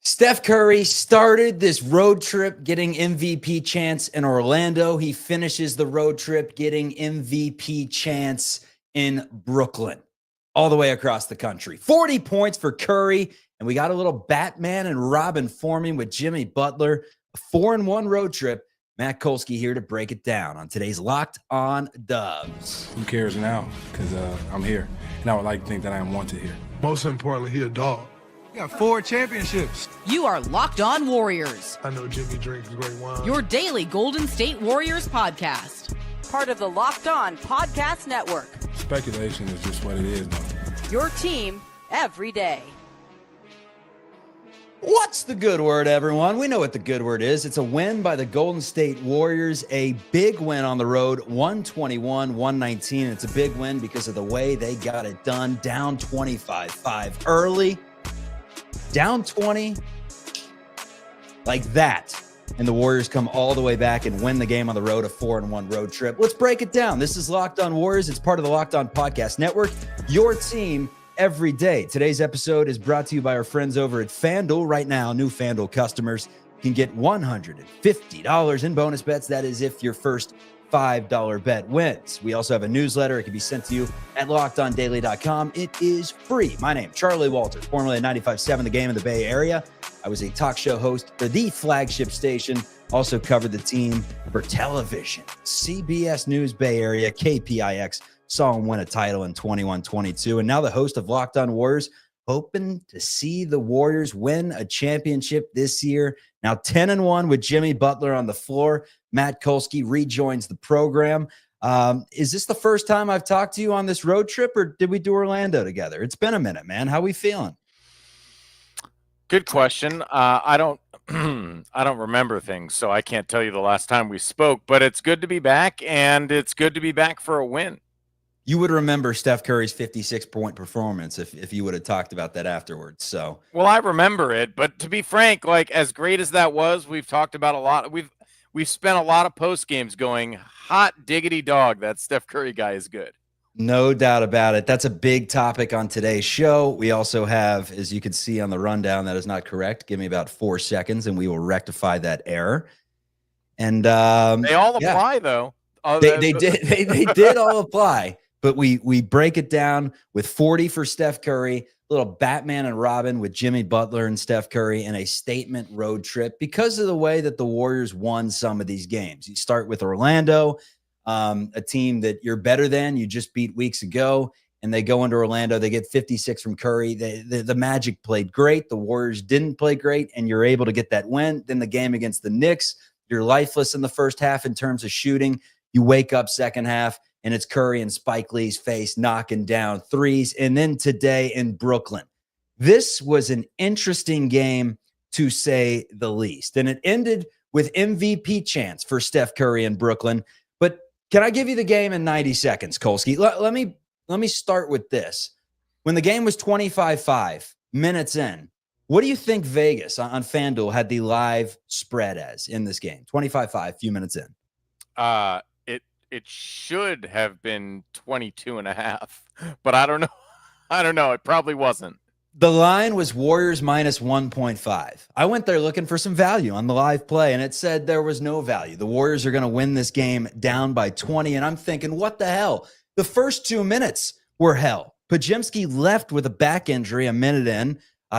Steph Curry started this road trip getting MVP chance in Orlando. He finishes the road trip getting MVP chance in Brooklyn, all the way across the country. 40 points for Curry, and we got a little Batman and Robin forming with Jimmy Butler. A 4-1 road trip. Matt Kolsky here to break it down on today's Locked On Dubs. Who cares now? Because I'm here, and I would like to think that I am wanted here. Most importantly, he a dog. You got 4 championships. You are Locked On Warriors. I know Jimmy drinks great wine. Your daily Golden State Warriors podcast. Part of the Locked On Podcast Network. Speculation is just what it is, though. Your team every day. What's the good word, everyone? We know what the good word is. It's a win by the Golden State Warriors, a big win on the road, 121-119. It's a big win because of the way they got it done, down 25-5 early, down 20, like that. And the Warriors come all the way back and win the game on the road, a 4-1 road trip. Let's break it down. This is Locked On Warriors. It's part of the Locked On Podcast Network, your team every day. Today's episode is brought to you by our friends over at FanDuel. Right now, new FanDuel customers can get $150 in bonus bets. That is if your first $5 bet wins. We also have a newsletter. It can be sent to you at LockedOnDaily.com. It is free. My name, Charlie Walter, formerly at 95.7 The Game in the Bay Area. I was a talk show host for the flagship station. Also covered the team for television. CBS News Bay Area, KPIX. Saw him win a title in 21-22. And now the host of Locked On Warriors, hoping to see the Warriors win a championship this year. Now 10-1 with Jimmy Butler on the floor. Matt Kolsky rejoins the program. Is this the first time I've talked to you on this road trip, or did we do Orlando together? It's been a minute, man. How we feeling? Good question. I don't remember things, so I can't tell you the last time we spoke, but it's good to be back, and it's good to be back for a win. You would remember Steph Curry's 56-point performance if you would have talked about that afterwards. So, well, I remember it, but to be frank, like as great as that was, we've talked about a lot. We've spent a lot of post games going hot diggity dog. That Steph Curry guy is good. No doubt about it. That's a big topic on today's show. We also have, as you can see on the rundown, that is not correct. Give me about 4 seconds, and we will rectify that error. And they all apply, though. They did all apply. But we break it down with 40 for Steph Curry, a little Batman and Robin with Jimmy Butler and Steph Curry, and a statement road trip because of the way that the Warriors won some of these games. You start with Orlando, a team that you're better than. You just beat weeks ago, and they go into Orlando. They get 56 from Curry. The Magic played great. The Warriors didn't play great, and you're able to get that win. Then the game against the Knicks, you're lifeless in the first half in terms of shooting. You wake up second half, and it's Curry and Spike Lee's face knocking down threes. And then today in Brooklyn, this was an interesting game to say the least. And it ended with MVP chance for Steph Curry in Brooklyn. But can I give you the game in 90 seconds, Kolsky? Let me start with this. When the game was 25-5 minutes in, what do you think Vegas on FanDuel had the live spread as in this game? 25-5, few minutes in. It should have been 22.5, but I don't know. I don't know. It probably wasn't. The line was Warriors minus 1.5. I went there looking for some value on the live play, and it said there was no value. The Warriors are going to win this game down by 20, and I'm thinking, what the hell? The first 2 minutes were hell. Podziemski left with a back injury a minute in,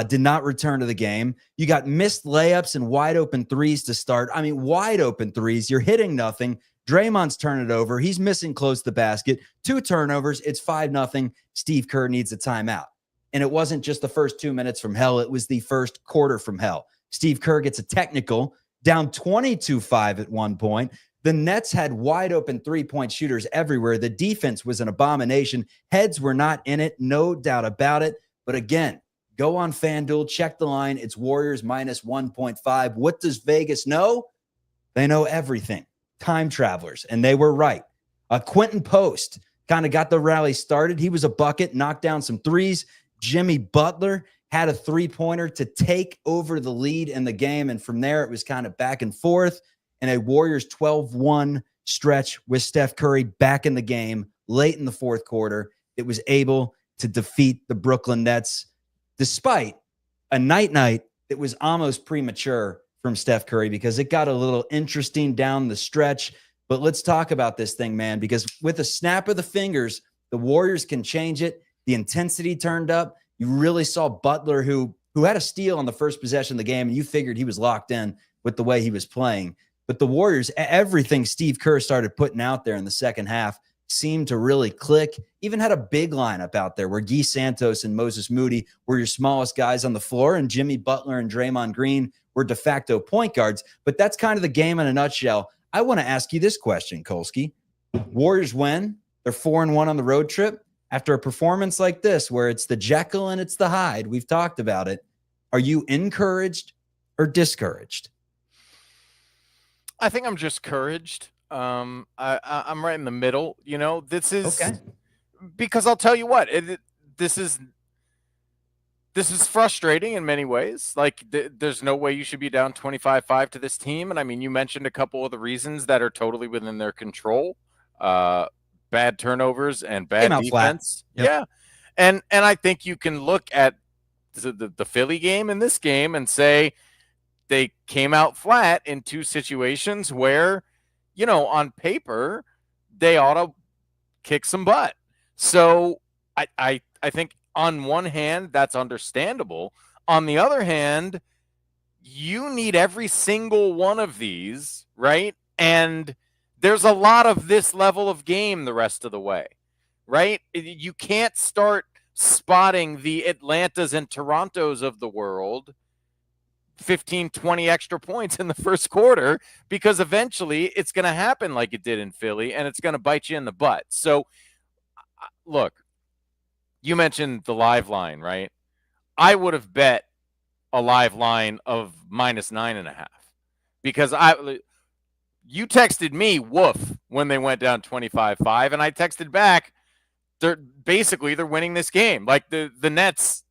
did not return to the game. You got missed layups and wide open threes to start. I mean, wide open threes. You're hitting nothing. Draymond's turning it over. He's missing close to the basket. 2 turnovers. It's 5-0. Steve Kerr needs a timeout. And it wasn't just the first 2 minutes from hell. It was the first quarter from hell. Steve Kerr gets a technical, down 22-5 at one point. The Nets had wide open three-point shooters everywhere. The defense was an abomination. Heads were not in it, no doubt about it. But again, go on FanDuel, check the line. It's Warriors minus 1.5. What does Vegas know? They know everything. Time travelers, and they were right. Quinton Post kind of got the rally started. He was a bucket, knocked down some threes. Jimmy Butler had a three-pointer to take over the lead in the game, and from there it was kind of back and forth, and a Warriors 12-1 stretch with Steph Curry back in the game late in the fourth quarter. It was able to defeat the Brooklyn Nets despite a night-night that was almost premature from Steph Curry because it got a little interesting down the stretch. But let's talk about this thing, man, because with a snap of the fingers, the Warriors can change it. The intensity turned up. You really saw Butler, who had a steal on the first possession of the game, and you figured he was locked in with the way he was playing. But the Warriors, everything Steve Kerr started putting out there in the second half seemed to really click. Even had a big lineup out there where Guy Santos and Moses Moody were your smallest guys on the floor, and Jimmy Butler and Draymond Green were de facto point guards. But that's kind of the game in a nutshell. I want to ask you this question, Kolsky. Warriors win. They're 4-1 on the road trip. After a performance like this, where it's the Jekyll and it's the Hyde, we've talked about it. Are you encouraged or discouraged? I think I'm just encouraged. I'm right in the middle. You know, this is okay. Because I'll tell you what, this is frustrating in many ways. Like there's no way you should be down 25-5 to this team. And I mean, you mentioned a couple of the reasons that are totally within their control. Bad turnovers and bad defense. Yep. Yeah. And I think you can look at the Philly game and this game and say they came out flat in two situations where, you know, on paper, they ought to kick some butt. So I think on one hand, that's understandable. On the other hand, you need every single one of these, right? And there's a lot of this level of game the rest of the way, right? You can't start spotting the Atlantas and Torontos of the world 15, 20 extra points in the first quarter, because eventually it's going to happen like it did in Philly, and it's going to bite you in the butt. So, look, you mentioned the live line, right? I would have bet a live line of -9.5 because you texted me woof when they went down 25-5, and I texted back they're winning this game. Like the Nets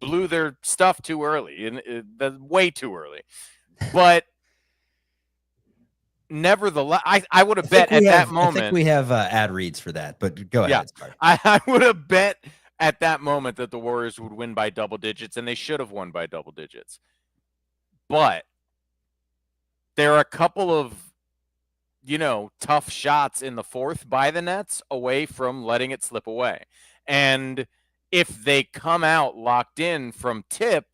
blew their stuff too early, and way too early. But nevertheless, I would have bet at that moment. I think we have ad reads for that, but go ahead. Yeah, I would have bet at that moment that the Warriors would win by double digits, and they should have won by double digits. But there are a couple of, you know, tough shots in the fourth by the Nets away from letting it slip away. And if they come out locked in from tip,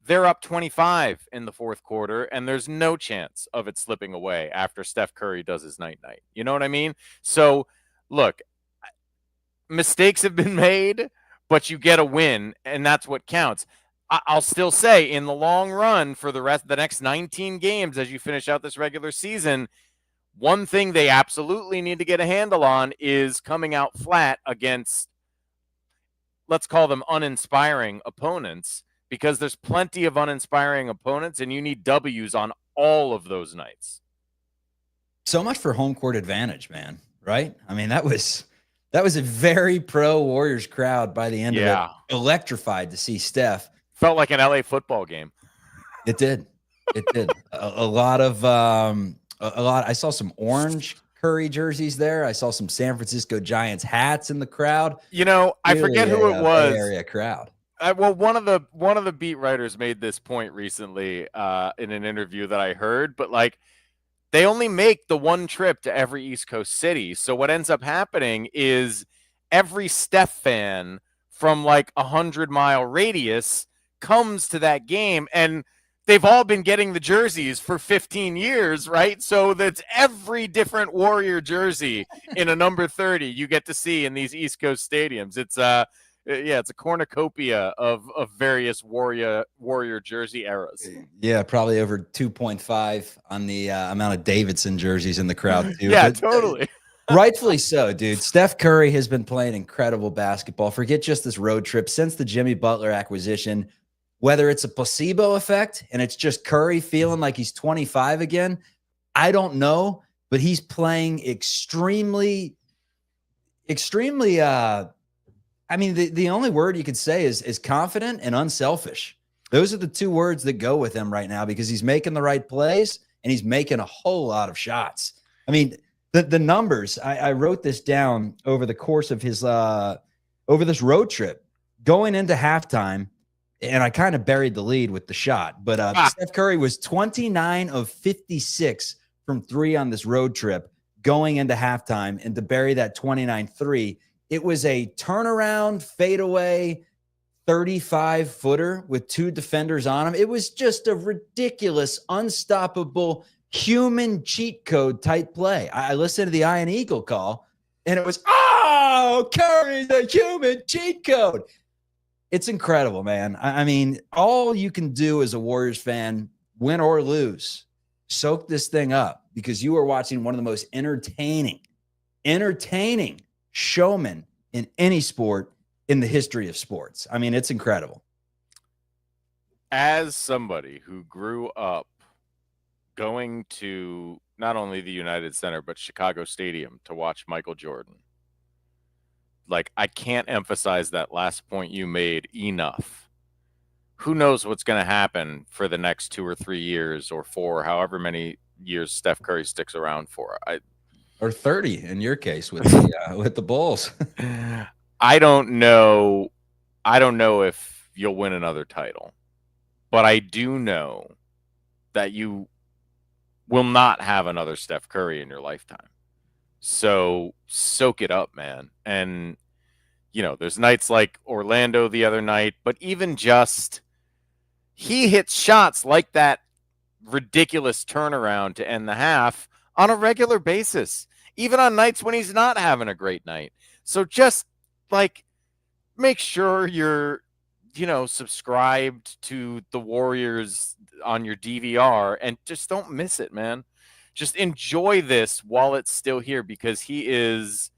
they're up 25 in the fourth quarter, and there's no chance of it slipping away after Steph Curry does his night-night. You know what I mean? So, look, mistakes have been made, but you get a win, and that's what counts. I'll still say, in the long run, for the next 19 games as you finish out this regular season, one thing they absolutely need to get a handle on is coming out flat against, let's call them uninspiring opponents, because there's plenty of uninspiring opponents, and you need W's on all of those nights. So much for home court advantage, man, right? I mean, that was a very pro Warriors crowd by the end of it. Electrified to see Steph. Felt like an LA football game. It did. It did. a lot. I saw some orange Curry jerseys there. I saw some San Francisco Giants hats in the crowd. You know, I forget who it was. Bay Area crowd. Well, one of the beat writers made this point recently in an interview that I heard, but like they only make the one trip to every East Coast city. So what ends up happening is every Steph fan from like 100-mile radius comes to that game, and they've all been getting the jerseys for 15 years, right? So that's every different Warrior jersey in a number 30 you get to see in these East Coast stadiums. It's a cornucopia of various Warrior jersey eras. Yeah, probably over 2.5 on the amount of Davidson jerseys in the crowd too. Yeah, totally. Rightfully so, dude. Steph Curry has been playing incredible basketball. Forget just this road trip. Since the Jimmy Butler acquisition, whether it's a placebo effect and it's just Curry feeling like he's 25 again, I don't know, but he's playing extremely, I mean, the only word you could say is confident and unselfish. Those are the two words that go with him right now, because he's making the right plays and he's making a whole lot of shots. I mean, the numbers, I wrote this down over the course of his over this road trip. Going into halftime, and I kind of buried the lead with the shot. But Steph Curry was 29 of 56 from 3 on this road trip going into halftime, and to bury that 29-3, it was a turnaround fadeaway 35-footer with 2 defenders on him. It was just a ridiculous, unstoppable human cheat code type play. I listened to the Iron Eagle call, and it was, oh, Curry's a human cheat code. It's incredible, man. I mean, all you can do as a Warriors fan, win or lose, soak this thing up, because you are watching one of the most entertaining showmen in any sport in the history of sports. I mean, it's incredible. As somebody who grew up going to not only the United Center, but Chicago Stadium to watch Michael Jordan, like, I can't emphasize that last point you made enough. Who knows what's going to happen for the next 2 or 3 years or 4, however many years Steph Curry sticks around for. Or 30 in your case with the Bulls. I don't know if you'll win another title, but I do know that you will not have another Steph Curry in your lifetime. So soak it up, man. And, you know, there's nights like Orlando the other night, but even just he hits shots like that ridiculous turnaround to end the half on a regular basis, even on nights when he's not having a great night. So just, like, make sure you're, you know, subscribed to the Warriors on your DVR and just don't miss it, man. Just enjoy this while it's still here, because he is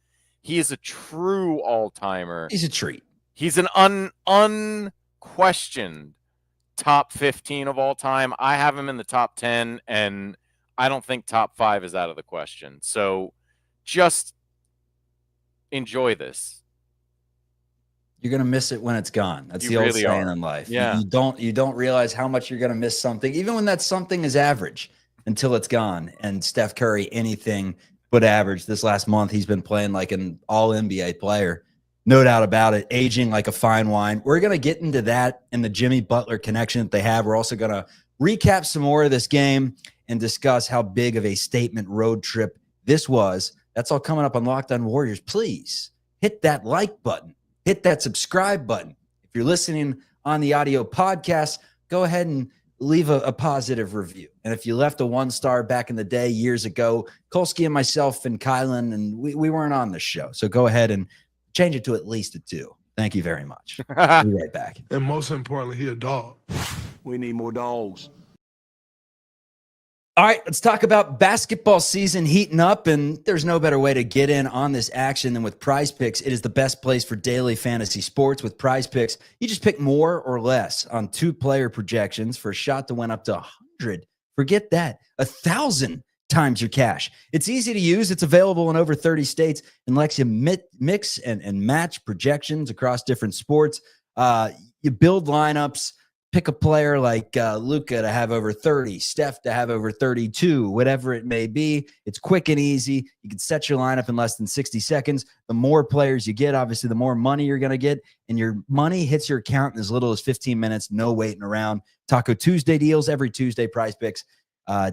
a true all-timer. He's a treat. He's an unquestioned top 15 of all time. I have him in the top 10, and I don't think top 5 is out of the question. So just enjoy this. You're going to miss it when it's gone. That's the old saying in life. Yeah. You don't realize how much you're going to miss something, even when that something is average, until it's gone. And Steph Curry, anything but average. This last month, he's been playing like an all-NBA player. No doubt about it. Aging like a fine wine. We're going to get into that and the Jimmy Butler connection that they have. We're also going to recap some more of this game and discuss how big of a statement road trip this was. That's all coming up on Locked On Warriors. Please hit that like button. Hit that subscribe button. If you're listening on the audio podcast, go ahead and leave a positive review. And if you left a 1-star back in the day, years ago, Kolsky and myself and Kylan, and we weren't on this show. So go ahead and change it to at least a 2. Thank you very much. We'll be right back. And most importantly, he a dog. We need more dogs. All right, let's talk about basketball season heating up, and there's no better way to get in on this action than with Prizepicks. It is the best place for daily fantasy sports. With Prizepicks, you just pick more or less on 2-player projections for a shot to win up to 100. Forget that, 1,000 times your cash. It's easy to use. It's available in over 30 states and lets you mix and match projections across different sports. You build lineups. Pick a player like Luka to have over 30, Steph to have over 32, whatever it may be. It's quick and easy. You can set your lineup in less than 60 seconds. The more players you get, obviously, the more money you're going to get. And your money hits your account in as little as 15 minutes, no waiting around. Taco Tuesday deals every Tuesday, Prizepicks.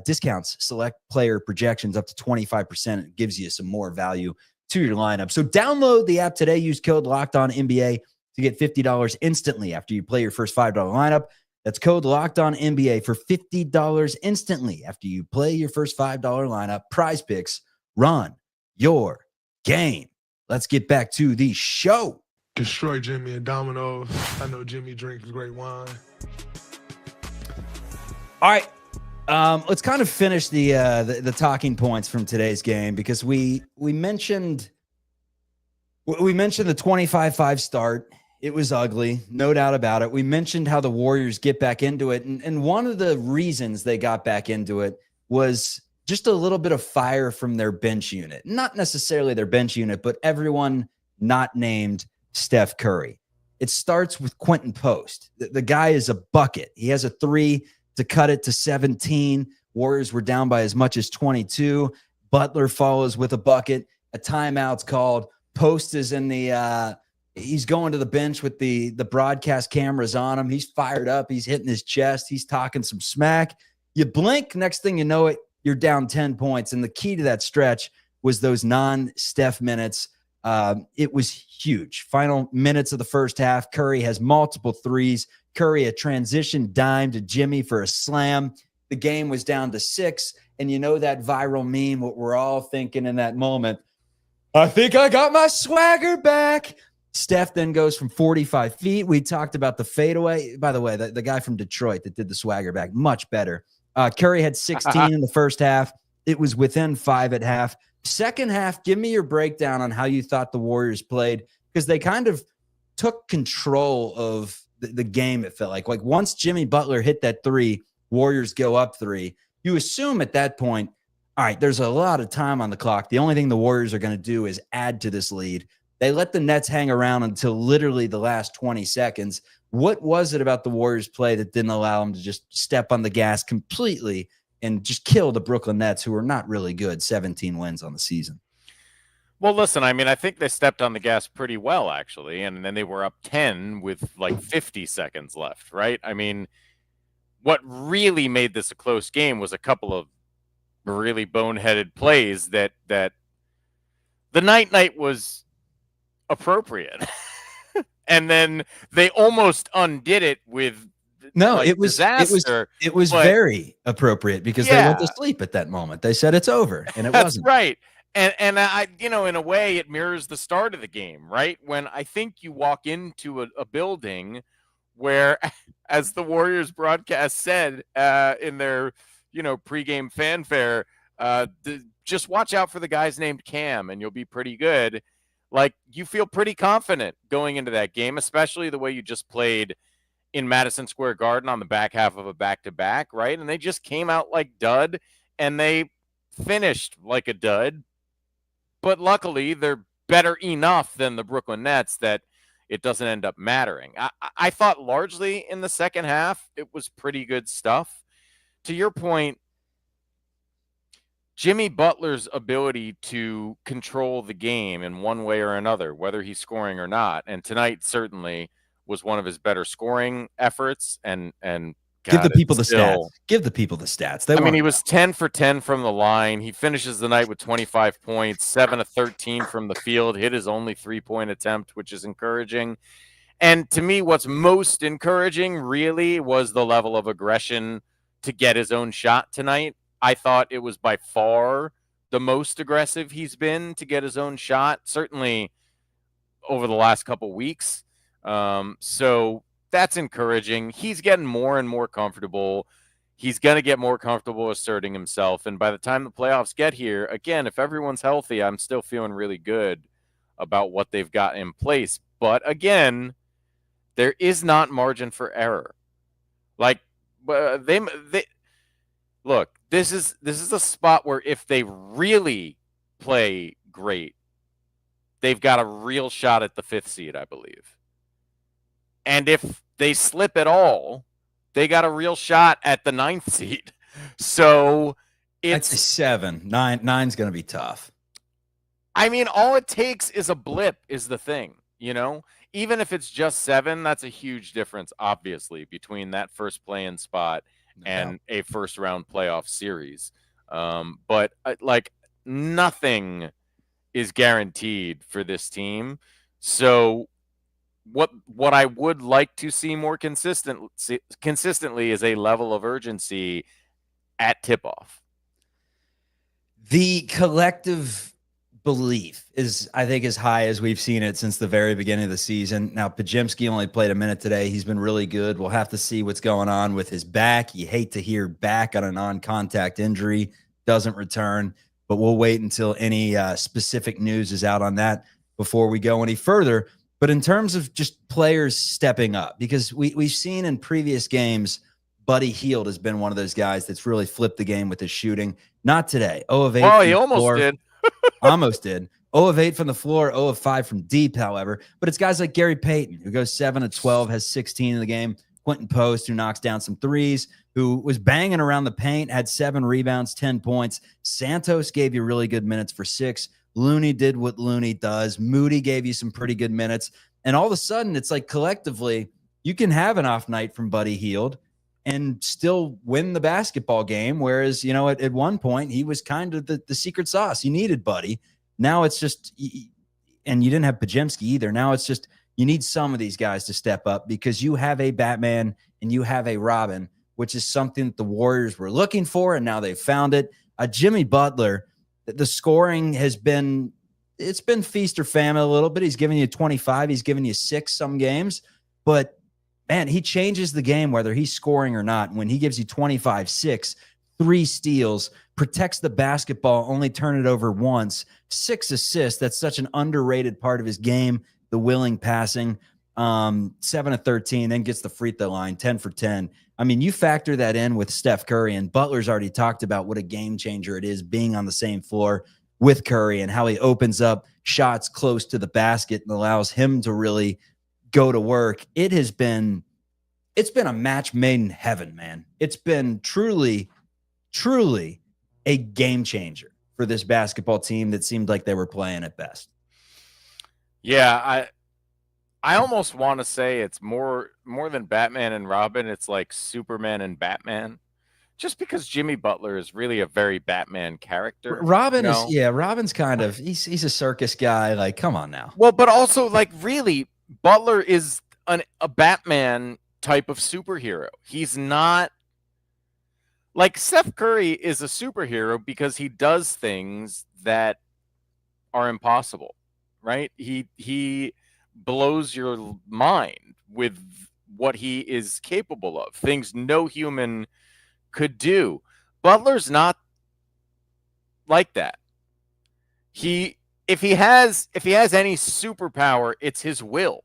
Discounts, select player projections up to 25%. It gives you some more value to your lineup. So download the app today. Use code LOCKEDONNBA to get $50 instantly after you play your first $5 lineup. That's code LOCKEDONNBA for $50 instantly after you play your first $5 lineup. Prizepicks, run your game. Let's get back to the show. Destroy Jimmy and Domino's. I know Jimmy drinks great wine. All right. Let's kind of finish the talking points from today's game, because we mentioned the 25-5 start. It was ugly, no doubt about it. We mentioned how the Warriors get back into it. And one of the reasons they got back into it was just a little bit of fire from their bench unit. Not necessarily their bench unit, but everyone not named Steph Curry. It starts with Quinton Post. The guy is a bucket. He has a 3 to cut it to 17. Warriors were down by as much as 22. Butler follows with a bucket. A timeout's called. Post is in the He's going to the bench with the broadcast cameras on him. He's fired up. He's hitting his chest. He's talking some smack. You blink, next thing you know it, you're down 10 points. And the key to that stretch was those non-Steph minutes. It was huge. Final minutes of the first half, Curry has multiple threes. Curry, a transition dime to Jimmy for a slam. The game was down to 6. And you know that viral meme, what we're all thinking in that moment, I think I got my swagger back. Steph then goes from 45 feet. We talked about the fadeaway. By the way, the guy from Detroit that did the swagger back, much better. Curry had 16 in the first half. It was within 5 at half. Second half, give me your breakdown on how you thought the Warriors played, because they kind of took control of the game, it felt like. Like once Jimmy Butler hit that 3, Warriors go up 3. You assume at that point, all right, there's a lot of time on the clock. The only thing the Warriors are going to do is add to this lead. They let the Nets hang around until literally the last 20 seconds. What was it about the Warriors play that didn't allow them to just step on the gas completely and just kill the Brooklyn Nets, who are not really good, 17 wins on the season? Well, listen, I mean, I think they stepped on the gas pretty well, actually, and then they were up 10 with like 50 seconds left, right? I mean, what really made this a close game was a couple of really boneheaded plays that the night was appropriate. And then they almost undid it with it was disaster. It was very appropriate because they went to sleep at that moment. They said it's over, and it wasn't. Right. And I, in a way, it mirrors the start of the game, right? When I think you walk into a building where, as the Warriors broadcast said in their, pregame fanfare, just watch out for the guys named Cam, and you'll be pretty good. Like, you feel pretty confident going into that game, especially the way you just played in Madison Square Garden on the back half of a back-to-back, right? And they just came out like dud, and they finished like a dud. But luckily, they're better enough than the Brooklyn Nets that it doesn't end up mattering. I thought largely in the second half, it was pretty good stuff. To your point, Jimmy Butler's ability to control the game in one way or another, whether he's scoring or not, and tonight certainly was one of his better scoring efforts. And give the people the stats. Give the people the stats. I mean, he was 10 for 10 from the line. He finishes the night with 25 points, 7 of 13 from the field, hit his only 3-point attempt, which is encouraging. And to me, what's most encouraging really was the level of aggression to get his own shot tonight. I thought it was by far the most aggressive he's been to get his own shot, certainly over the last couple weeks. So that's encouraging. He's getting more and more comfortable. He's going to get more comfortable asserting himself. And by the time the playoffs get here, again, if everyone's healthy, I'm still feeling really good about what they've got in place. But again, there is not margin for error. Like, they look, this is a spot where if they really play great, they've got a real shot at the 5th seed, I believe. And if they slip at all, they got a real shot at the 9th seed. So it's a 7. 9's going to be tough. I mean, all it takes is a blip is the thing, even if it's just 7, that's a huge difference, obviously, between that first play-in spot and a first-round playoff series. But like, nothing is guaranteed for this team. So what I would like to see more consistently is a level of urgency at tip-off. The collective belief is, I think, as high as we've seen it since the very beginning of the season. Now, Pajimski only played a minute today. He's been really good. We'll have to see what's going on with his back. You hate to hear back on a non-contact injury doesn't return, but we'll wait until any specific news is out on that before we go any further. But in terms of just players stepping up, because we've seen in previous games, Buddy Hield has been one of those guys that's really flipped the game with his shooting. Not today. 0 of 8. Oh, he almost did. Almost did. 0 of 8 from the floor, 0 of 5 from deep, however. But it's guys like Gary Payton, who goes 7 of 12, has 16 in the game. Quinton Post, who knocks down some threes, who was banging around the paint, had 7 rebounds, 10 points. Santos gave you really good minutes for 6. Looney did what Looney does. Moody gave you some pretty good minutes. And all of a sudden, it's like collectively, you can have an off night from Buddy Hield and still win the basketball game. Whereas, at one point, he was kind of the secret sauce. You needed Buddy. Now it's just, and you didn't have Pajemski either. Now it's just, you need some of these guys to step up because you have a Batman and you have a Robin, which is something that the Warriors were looking for, and now they've found it. Jimmy Butler, the scoring has been feast or famine a little bit. He's giving you 25. He's giving you 6 some games. But, man, he changes the game whether he's scoring or not. When he gives you 25, 6, 3 steals, protects the basketball, only turn it over once, 6 assists. That's such an underrated part of his game, the willing passing. 7 of 13, then gets the free throw line, 10 for 10. I mean, you factor that in with Steph Curry, and Butler's already talked about what a game changer it is being on the same floor with Curry and how he opens up shots close to the basket and allows him to really go to work. It's been a match made in heaven, man. It's been truly, truly a game changer for this basketball team that seemed like they were playing at best. Yeah, I almost want to say it's more than Batman and Robin. It's like Superman and Batman, just because Jimmy Butler is really a very Batman character. Robin's kind of he's a circus guy. Like, come on now. Well, but also like really, Butler is a Batman type of superhero. He's not like Steph Curry is a superhero because he does things that are impossible, right? He blows your mind with what he is capable of, things no human could do. Butler's not like that. If he has any superpower, it's his will,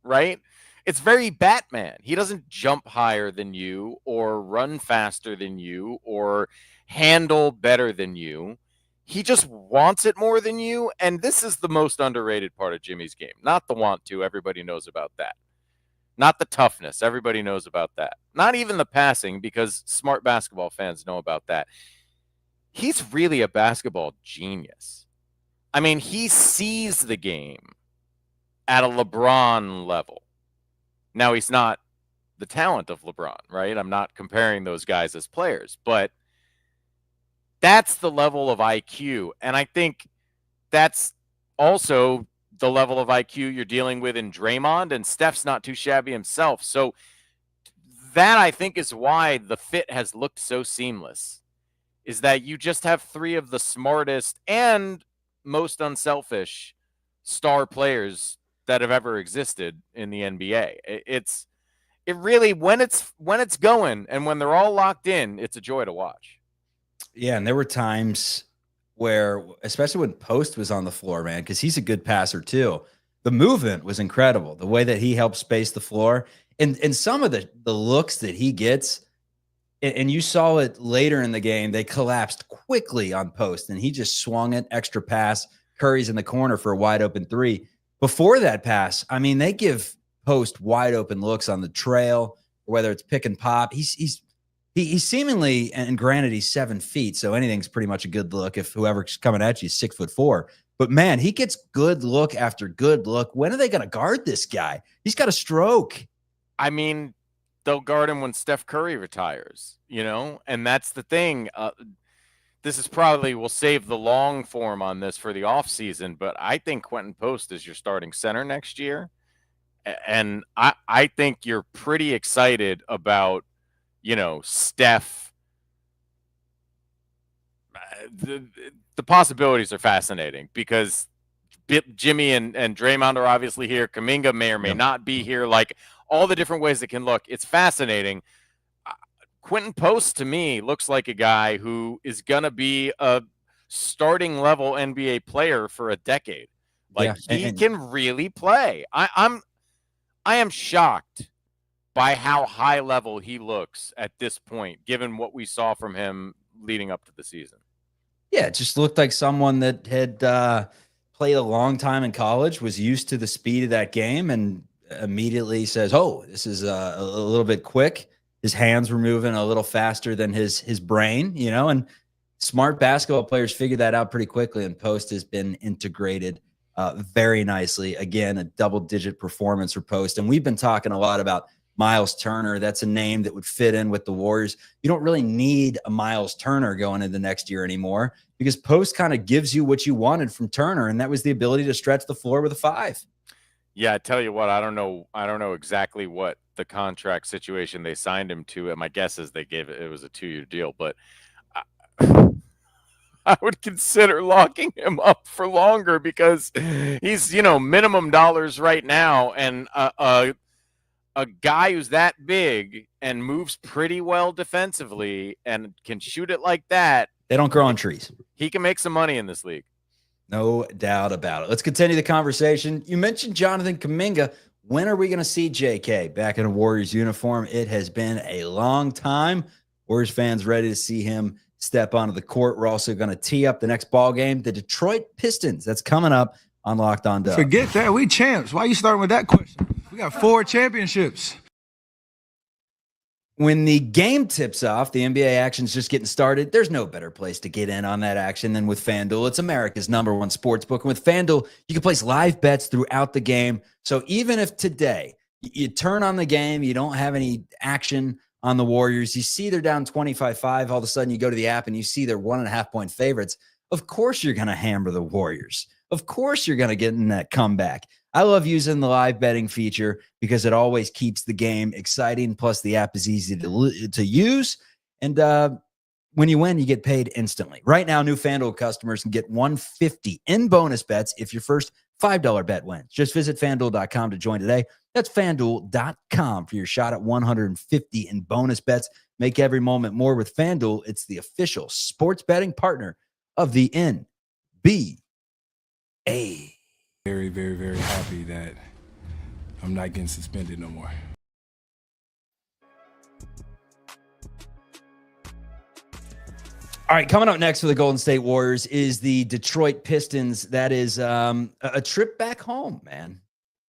right? It's very Batman. He doesn't jump higher than you or run faster than you or handle better than you. He just wants it more than you, and this is the most underrated part of Jimmy's game. Not the want to, everybody knows about that. Not the toughness, everybody knows about that. Not even the passing, because smart basketball fans know about that. He's really a basketball genius. I mean, he sees the game at a LeBron level. Now, he's not the talent of LeBron, right? I'm not comparing those guys as players, but that's the level of IQ. And I think that's also the level of IQ you're dealing with in Draymond, and Steph's not too shabby himself. So that, I think, is why the fit has looked so seamless, is that you just have 3 of the smartest and most unselfish star players that have ever existed in the NBA. It really, when it's going and when they're all locked in, it's a joy to watch. Yeah, and there were times where, especially when Post was on the floor, man, because he's a good passer too, the movement was incredible. The way that he helped space the floor and some of the looks that he gets, and you saw it later in the game, they collapsed quickly on Post, and he just swung it, extra pass. Curry's in the corner for a wide open 3. Before that pass, I mean, they give Post wide open looks on the trail, or whether it's pick and pop. He's seemingly, and granted, he's 7 feet, so anything's pretty much a good look if whoever's coming at you is 6'4". But man, he gets good look after good look. When are they going to guard this guy? He's got a stroke. I mean, they'll guard him when Steph Curry retires, and that's the thing. This is probably, we'll save the long form on this for the offseason, but I think Quinton Post is your starting center next year. And I think you're pretty excited about, Steph. The possibilities are fascinating because Jimmy and Draymond are obviously here. Kaminga may or may not be here. Like, all the different ways it can look. It's fascinating. Quinton Post, to me, looks like a guy who is going to be a starting level NBA player for a decade. Like, he can really play. I am shocked by how high level he looks at this point, given what we saw from him leading up to the season. Yeah, it just looked like someone that had played a long time in college, was used to the speed of that game, and immediately says, oh, this is a little bit quick. His hands were moving a little faster than his brain, and smart basketball players figure that out pretty quickly, and Post has been integrated very nicely. Again, a double-digit performance for Post. And we've been talking a lot about Miles Turner. That's a name that would fit in with the Warriors. You don't really need a Miles Turner going into next year anymore because Post kind of gives you what you wanted from Turner, and that was the ability to stretch the floor with a 5. Yeah, I tell you what, I don't know exactly what the contract situation they signed him to. And my guess is they gave it was a 2-year deal, but I would consider locking him up for longer because he's, minimum dollars right now, and a guy who's that big and moves pretty well defensively and can shoot it like that. They don't grow on trees. He can make some money in this league. No doubt about it. Let's continue the conversation. You mentioned Jonathan Kaminga. When are we going to see JK back in a Warriors uniform? It has been a long time. Warriors fans ready to see him step onto the court. We're also going to tee up the next ball game, the Detroit Pistons. That's coming up on Locked On Dub. Forget that. We champs. Why are you starting with that question? We got 4 championships. When the game tips off, the NBA action's just getting started. There's no better place to get in on that action than with FanDuel. It's America's #1 sports book. And with FanDuel, you can place live bets throughout the game. So even if today you turn on the game, you don't have any action on the Warriors, you see they're down 25-5, all of a sudden you go to the app and you see they're 1.5-point favorites. Of course you're going to hammer the Warriors. Of course you're going to get in that comeback. I love using the live betting feature because it always keeps the game exciting. Plus, the app is easy to use. And when you win, you get paid instantly. Right now, new FanDuel customers can get $150 in bonus bets if your first $5 bet wins. Just visit FanDuel.com to join today. That's FanDuel.com for your shot at $150 in bonus bets. Make every moment more with FanDuel. It's the official sports betting partner of the NBA. Very, very, very happy that I'm not getting suspended no more. All right, coming up next for the Golden State Warriors is the Detroit Pistons. That is a trip back home, man.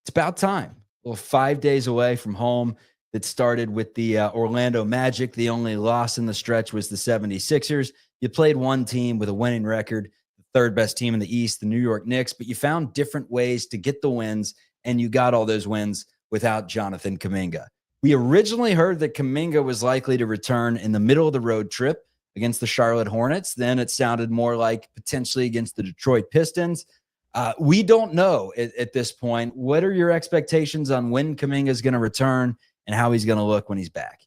It's about time. Well, 5 days away from home. That started with the Orlando Magic. The only loss in the stretch was the 76ers. You played one team with a winning record, the third best team in the East, the New York Knicks, but you found different ways to get the wins, and you got all those wins without Jonathan Kaminga. We originally heard that Kaminga was likely to return in the middle of the road trip against the Charlotte Hornets. Then it sounded more like potentially against the Detroit Pistons. We don't know at this point. What are your expectations on when Kaminga is going to return and how he's going to look when he's back?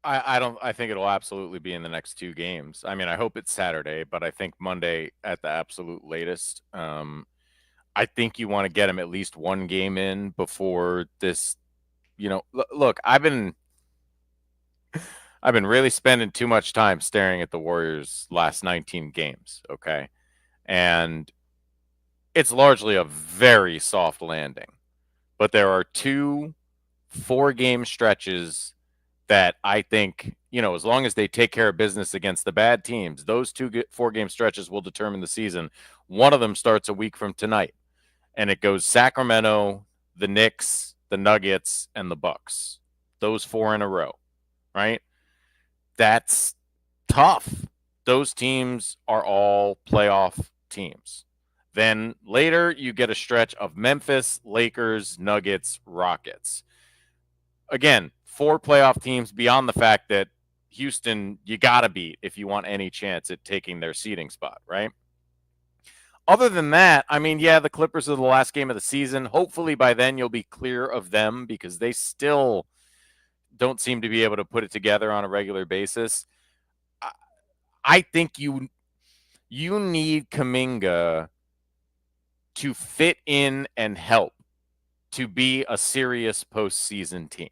I think it'll absolutely be in the next 2 games. I mean, I hope it's Saturday, but I think Monday at the absolute latest. I think you want to get him at least 1 game in before this. Look, I've been really spending too much time staring at the Warriors' last 19 games. Okay, and it's largely a very soft landing, but there are 2 4-game stretches that I think, as long as they take care of business against the bad teams, those 2 4-game stretches will determine the season. One of them starts a week from tonight, and it goes Sacramento, the Knicks, the Nuggets, and the Bucks. Those 4 in a row, right? That's tough. Those teams are all playoff teams. Then later you get a stretch of Memphis, Lakers, Nuggets, Rockets. Again, 4 playoff teams beyond the fact that Houston, you got to beat if you want any chance at taking their seeding spot, right? Other than that, I mean, yeah, the Clippers are the last game of the season. Hopefully by then you'll be clear of them because they still don't seem to be able to put it together on a regular basis. I think you need Kaminga to fit in and help to be a serious postseason team.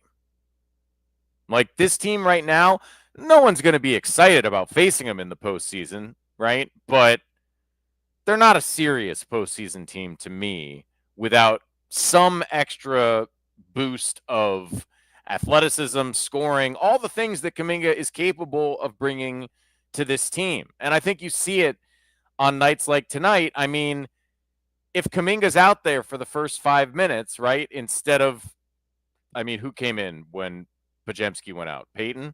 Like this team right now, no one's going to be excited about facing them in the postseason, right? But they're not a serious postseason team to me without some extra boost of athleticism, scoring, all the things that Kaminga is capable of bringing to this team. And I think you see it on nights like tonight. I mean, if Kaminga's out there for the first 5 minutes, right, instead of, who came in when Pajemski went out? Peyton?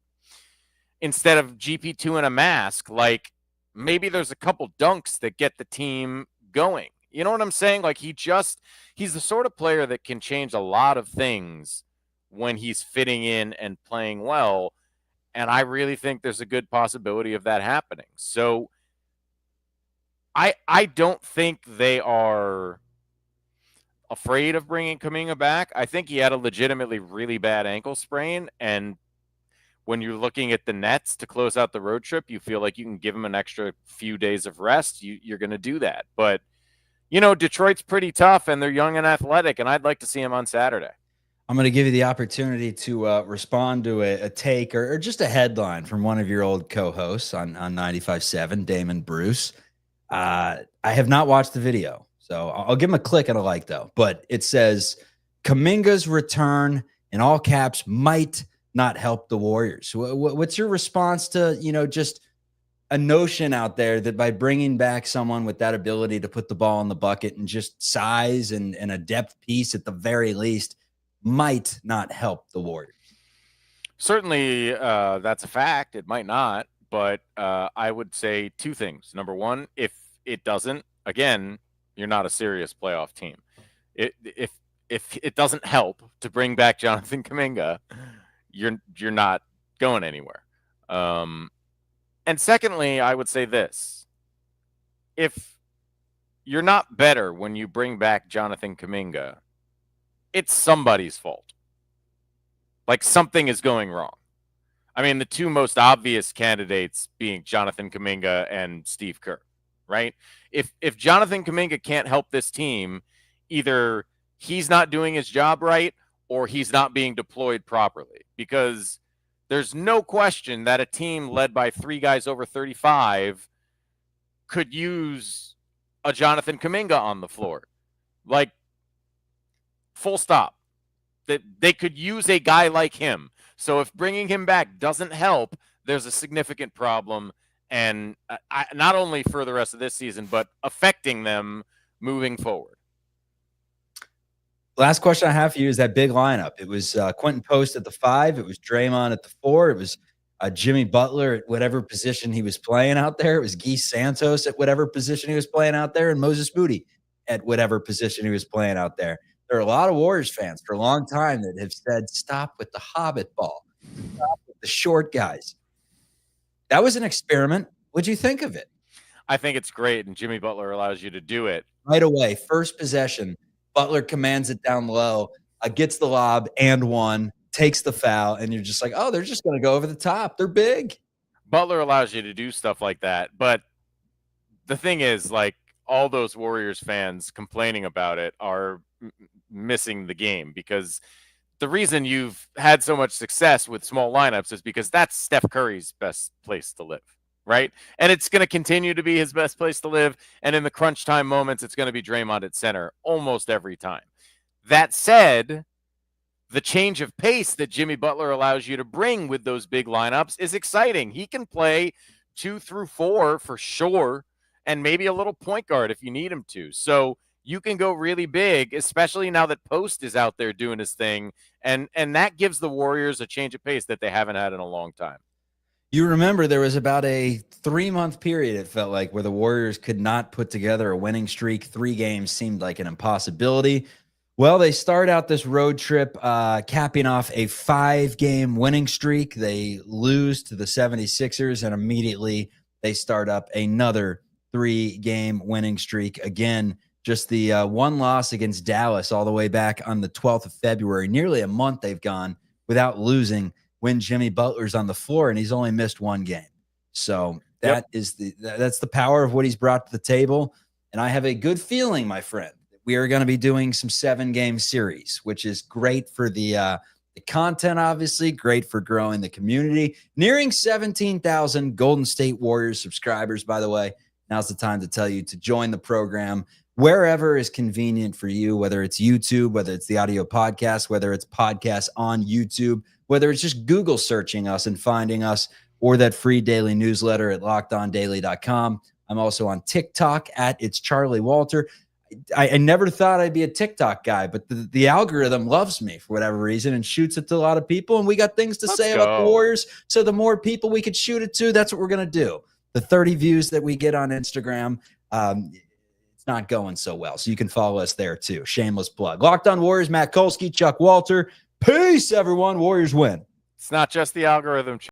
Instead of GP2 in a mask, like maybe there's a couple dunks that get the team going. You know what I'm saying? Like he's the sort of player that can change a lot of things when he's fitting in and playing well. And I really think there's a good possibility of that happening. So I don't think they are afraid of bringing Kaminga back. I think he had a legitimately really bad ankle sprain, and when you're looking at the Nets to close out the road trip, you feel like you can give him an extra few days of rest. You're going to do that. But, Detroit's pretty tough, and they're young and athletic, and I'd like to see him on Saturday. I'm going to give you the opportunity to respond to a take or just a headline from one of your old co-hosts on 95.7, Damon Bruce. I have not watched the video, so I'll give him a click and a like, though. But it says, Kaminga's return, in all caps, might not help the Warriors. What's your response to, just a notion out there that by bringing back someone with that ability to put the ball in the bucket and just size and a depth piece at the very least might not help the Warriors? Certainly, that's a fact. It might not, but I would say two things. Number one, if it doesn't, again, you're not a serious playoff team. If it doesn't help to bring back Jonathan Kaminga, you're not going anywhere. And secondly, I would say this. If you're not better when you bring back Jonathan Kaminga, it's somebody's fault. Like something is going wrong. I mean, the two most obvious candidates being Jonathan Kaminga and Steve Kerr, right? If Jonathan Kaminga can't help this team, either he's not doing his job right or he's not being deployed properly, because there's no question that a team led by three guys over 35 could use a Jonathan Kaminga on the floor. Like, full stop. That they could use a guy like him. So if bringing him back doesn't help, there's a significant problem, and not only for the rest of this season, but affecting them moving forward. Last question I have for you is that big lineup. It was Quinton Post at the 5. It was Draymond at the 4. It was Jimmy Butler at whatever position he was playing out there. It was Guy Santos at whatever position he was playing out there, and Moses Moody at whatever position he was playing out there. There are a lot of Warriors fans for a long time that have said, stop with the hobbit ball. Stop with the short guys. That was an experiment. What'd you think of it? I think it's great, and Jimmy Butler allows you to do it. Right away, first possession, Butler commands it down low, gets the lob and one, takes the foul, and you're just like, oh, they're just going to go over the top. They're big. Butler allows you to do stuff like that. But the thing is, like, all those Warriors fans complaining about it are missing the game, because the reason you've had so much success with small lineups is because that's Steph Curry's best place to live, right? And it's going to continue to be his best place to live. And in the crunch time moments, it's going to be Draymond at center almost every time. That said, the change of pace that Jimmy Butler allows you to bring with those big lineups is exciting. He can play 2 through 4 for sure, and maybe a little point guard if you need him to. So you can go really big, especially now that Post is out there doing his thing. And that gives the Warriors a change of pace that they haven't had in a long time. You remember there was about a 3-month period, it felt like, where the Warriors could not put together a winning streak. 3 games seemed like an impossibility. Well, they start out this road trip capping off a 5-game winning streak. They lose to the 76ers, and immediately they start up another 3-game winning streak. Again, just the one loss against Dallas all the way back on the 12th of February. Nearly a month they've gone without losing when Jimmy Butler's on the floor, and he's only missed 1 game. So that's the power of what he's brought to the table. And I have a good feeling, my friend, that we are going to be doing some 7-game series, which is great for the content, obviously, great for growing the community. Nearing 17,000 Golden State Warriors subscribers, by the way. Now's the time to tell you to join the program wherever is convenient for you, whether it's YouTube, whether it's the audio podcast, whether it's podcasts on YouTube, whether it's just Google searching us and finding us, or that free daily newsletter at lockedondaily.com. I'm also on TikTok at It's Charlie Walter. I never thought I'd be a TikTok guy, but the algorithm loves me for whatever reason and shoots it to a lot of people. And we got things to say about the Warriors. So the more people we could shoot it to, that's what we're going to do. The 30 views that we get on Instagram, it's not going so well. So you can follow us there too. Shameless plug. Locked On Warriors, Matt Kolsky, Chuck Walter. Peace, everyone. Warriors win. It's not just the algorithm.